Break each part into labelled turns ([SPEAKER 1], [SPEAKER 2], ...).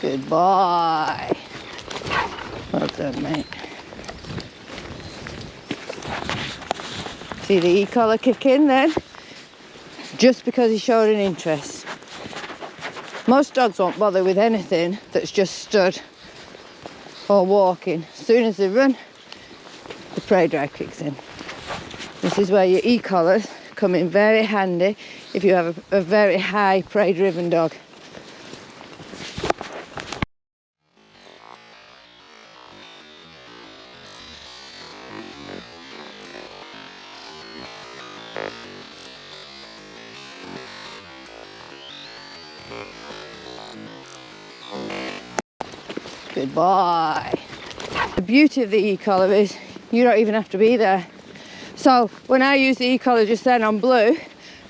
[SPEAKER 1] Good boy. Well done, mate. See the e-collar kick in then? Just because he showed an interest. Most dogs won't bother with anything that's just stood or walking. As soon as they run, the prey drive kicks in. This is where your e-collars come in very handy if you have a very high prey driven dog. Good boy. The beauty of the e-collar is you don't even have to be there. So when I used the e-collar just then on Blue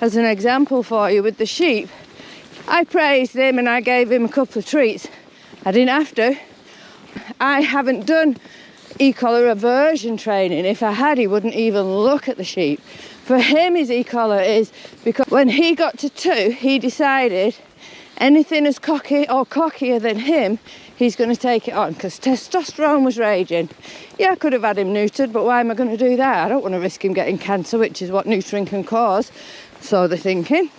[SPEAKER 1] as an example for you with the sheep, I praised him and I gave him a couple of treats. I didn't have to. I haven't done e-collar aversion training. If I had, he wouldn't even look at the sheep. For him, his e-collar is because when he got to 2, he decided anything as cocky or cockier than him, he's going to take it on, because testosterone was raging. Yeah, I could have had him neutered, but why am I going to do that? I don't want to risk him getting cancer, which is what neutering can cause. So they're thinking,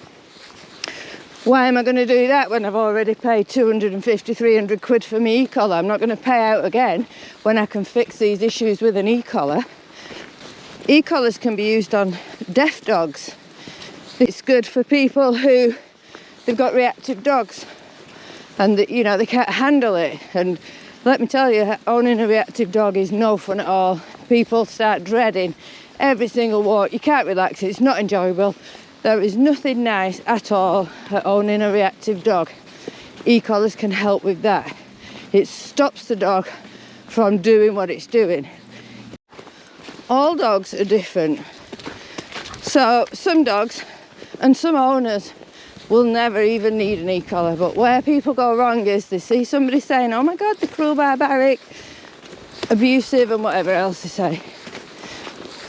[SPEAKER 1] why am I going to do that when I've already paid 250, 300 quid for my e-collar? I'm not going to pay out again when I can fix these issues with an e-collar. E-collars can be used on deaf dogs. It's good for people who they've got reactive dogs and you know they can't handle it. And let me tell you, owning a reactive dog is no fun at all. People start dreading every single walk. You can't relax, it's not enjoyable. There is nothing nice at all at owning a reactive dog. E-collars can help with that. It stops the dog from doing what it's doing. All dogs are different. So some dogs and some owners will never even need an e-collar, but where people go wrong is they see somebody saying, oh my god, they're cruel, barbaric, abusive and whatever else they say.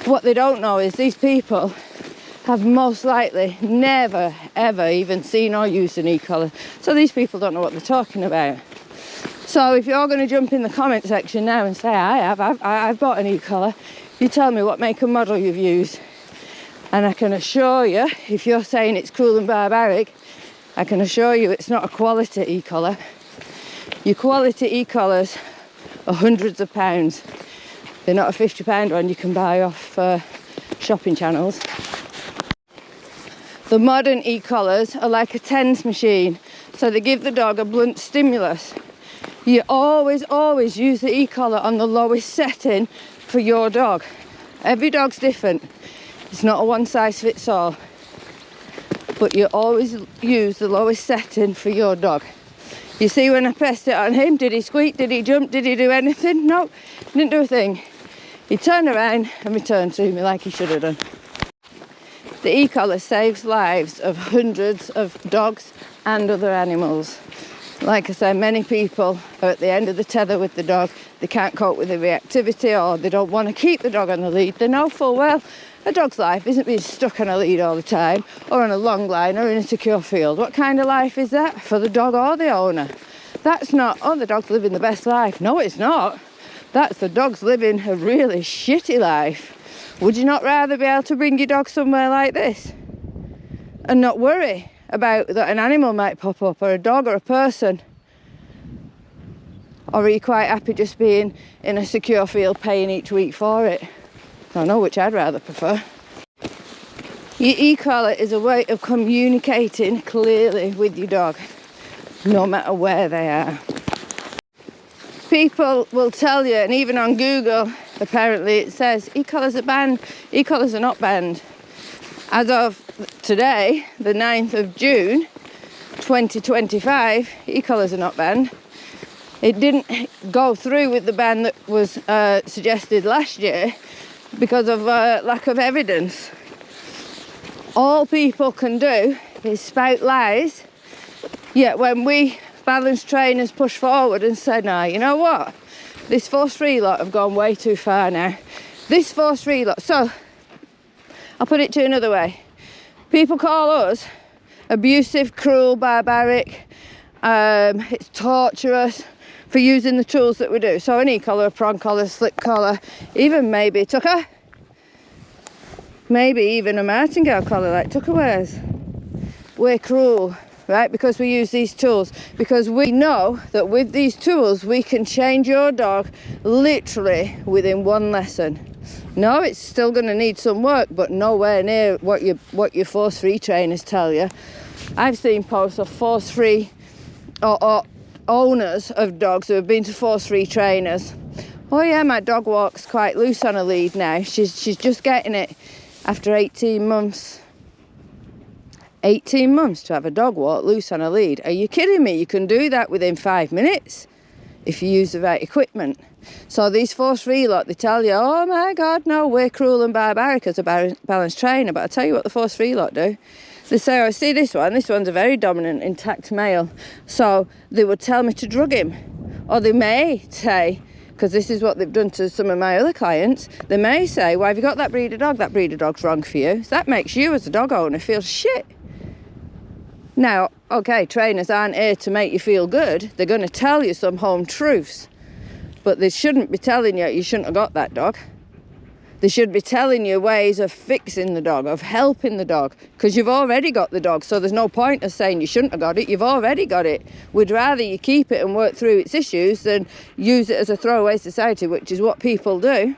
[SPEAKER 1] What they don't know is these people have most likely never ever even seen or used an e-collar, so these people don't know what they're talking about. So if you're going to jump in the comment section now and say I've bought an e-collar, you tell me what make and model you've used. And I can assure you, if you're saying it's cruel and barbaric, I can assure you it's not a quality e-collar. Your quality e-collars are hundreds of pounds. They're not a £50 one you can buy off shopping channels. The modern e-collars are like a TENS machine, so they give the dog a blunt stimulus. You always use the e-collar on the lowest setting for your dog. Every dog's different. It's not a one size fits all, but you always use the lowest setting for your dog. You see, when I pressed it on him, did he squeak, did he jump, did he do anything? No, didn't do a thing. He turned around and returned to me like he should have done. The e-collar saves lives of hundreds of dogs and other animals. Like I say, many people are at the end of the tether with the dog. They can't cope with the reactivity, or they don't want to keep the dog on the lead. They know full well a dog's life isn't being stuck on a lead all the time, or on a long line, or in a secure field. What kind of life is that for the dog or the owner? That's not, oh, the dog's living the best life. No, it's not. That's the dog's living a really shitty life. Would you not rather be able to bring your dog somewhere like this and not worry about that an animal might pop up, or a dog or a person? Or are you quite happy just being in a secure field paying each week for it? I know which I'd rather prefer. Your e-collar is a way of communicating clearly with your dog, no matter where they are. People will tell you, and even on Google, apparently it says e-collars are banned. E-collars are not banned. As of today, the 9th of June, 2025, e-collars are not banned. It didn't go through with the ban that was suggested last year because of lack of evidence. All people can do is spout lies, yet when we balance trainers push forward and say, no, you know what, this force free lot have gone way too far now. This force free lot, so I'll put it to another way. People call us abusive, cruel, barbaric It's torturous for using the tools that we do. So an e-collar, a prong collar, slip collar, even maybe Tucker, maybe even a martingale collar like Tucker wears. We're cruel, right? Because we use these tools, because we know that with these tools we can change your dog literally within one lesson. No, it's still going to need some work, but nowhere near what your force-free trainers tell you. I've seen posts of force-free or owners of dogs who have been to force-free trainers. Oh yeah, my dog walks quite loose on a lead now. She's just getting it after 18 months. 18 months to have a dog walk loose on a lead. Are you kidding me? You can do that within 5 minutes if you use the right equipment. So these force-free lot, they tell you, oh my God, no, we're cruel and barbaric as a balanced trainer. But I tell you what the force-free lot do. They say, oh, see this one's a very dominant, intact male. So they would tell me to drug him. Or they may say, because this is what they've done to some of my other clients, they may say, well, have you got that breeder dog? That breeder dog's wrong for you. So that makes you as a dog owner feel shit. Now, okay, trainers aren't here to make you feel good. They're going to tell you some home truths. But they shouldn't be telling you shouldn't have got that dog. They should be telling you ways of fixing the dog, of helping the dog, because you've already got the dog, so there's no point of saying you shouldn't have got it. You've already got it. We'd rather you keep it and work through its issues than use it as a throwaway society, which is what people do.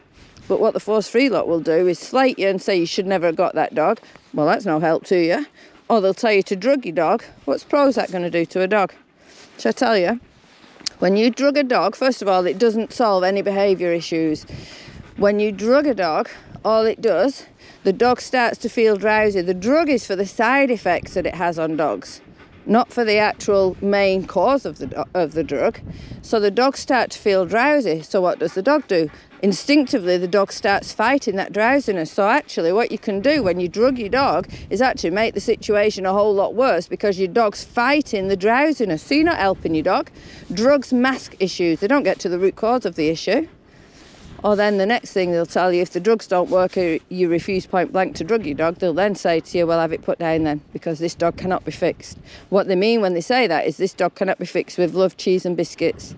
[SPEAKER 1] But what the force-free lot will do is slate you and say you should never have got that dog. Well, that's no help to you. Or they'll tell you to drug your dog. What's Prozac going to do to a dog? Shall I tell you? When you drug a dog, first of all, it doesn't solve any behaviour issues. When you drug a dog, all it does, the dog starts to feel drowsy. The drug is for the side effects that it has on dogs, not for the actual main cause of the drug. So the dogs start to feel drowsy. So what does the dog do? Instinctively, the dog starts fighting that drowsiness. So actually what you can do when you drug your dog is actually make the situation a whole lot worse, because your dog's fighting the drowsiness. So you're not helping your dog. Drugs mask issues. They don't get to the root cause of the issue. Or then the next thing they'll tell you, if the drugs don't work or you refuse point blank to drug your dog, they'll then say to you, well, have it put down then, because this dog cannot be fixed. What they mean when they say that is this dog cannot be fixed with love, cheese and biscuits.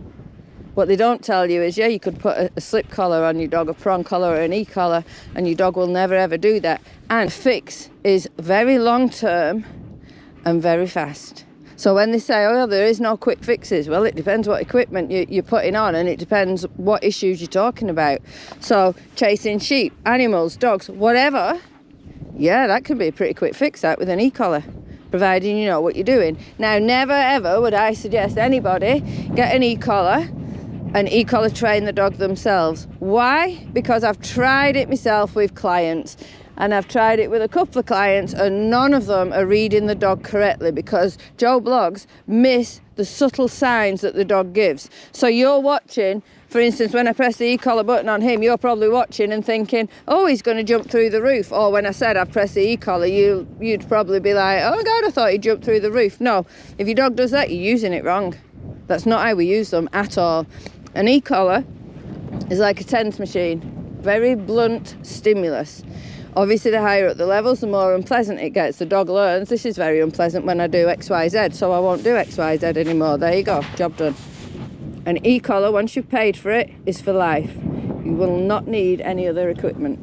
[SPEAKER 1] What they don't tell you is, yeah, you could put a slip collar on your dog, a prong collar or an e-collar, and your dog will never ever do that. And fix is very long term and very fast. So when they say, oh, there is no quick fixes, well, it depends what equipment you're putting on, and it depends what issues you're talking about. So chasing sheep, animals, dogs, whatever, yeah, that could be a pretty quick fix, that, with an e-collar, providing you know what you're doing. Now, never ever would I suggest anybody get an e-collar and e-collar train the dog themselves. Why? Because I've tried it myself with clients. And I've tried it with a couple of clients, and none of them are reading the dog correctly, because Joe Bloggs miss the subtle signs that the dog gives. So you're watching, for instance, when I press the e-collar button on him, you're probably watching and thinking, oh, he's going to jump through the roof. Or when I said I've pressed the e-collar, you'd probably be like, oh God, I thought he'd jump through the roof. No, if your dog does that, you're using it wrong. That's not how we use them at all. An e-collar is like a TENS machine, very blunt stimulus. Obviously, the higher up the levels, the more unpleasant it gets. The dog learns, this is very unpleasant when I do XYZ, so I won't do XYZ anymore. There you go, job done. An e-collar, once you've paid for it, is for life. You will not need any other equipment.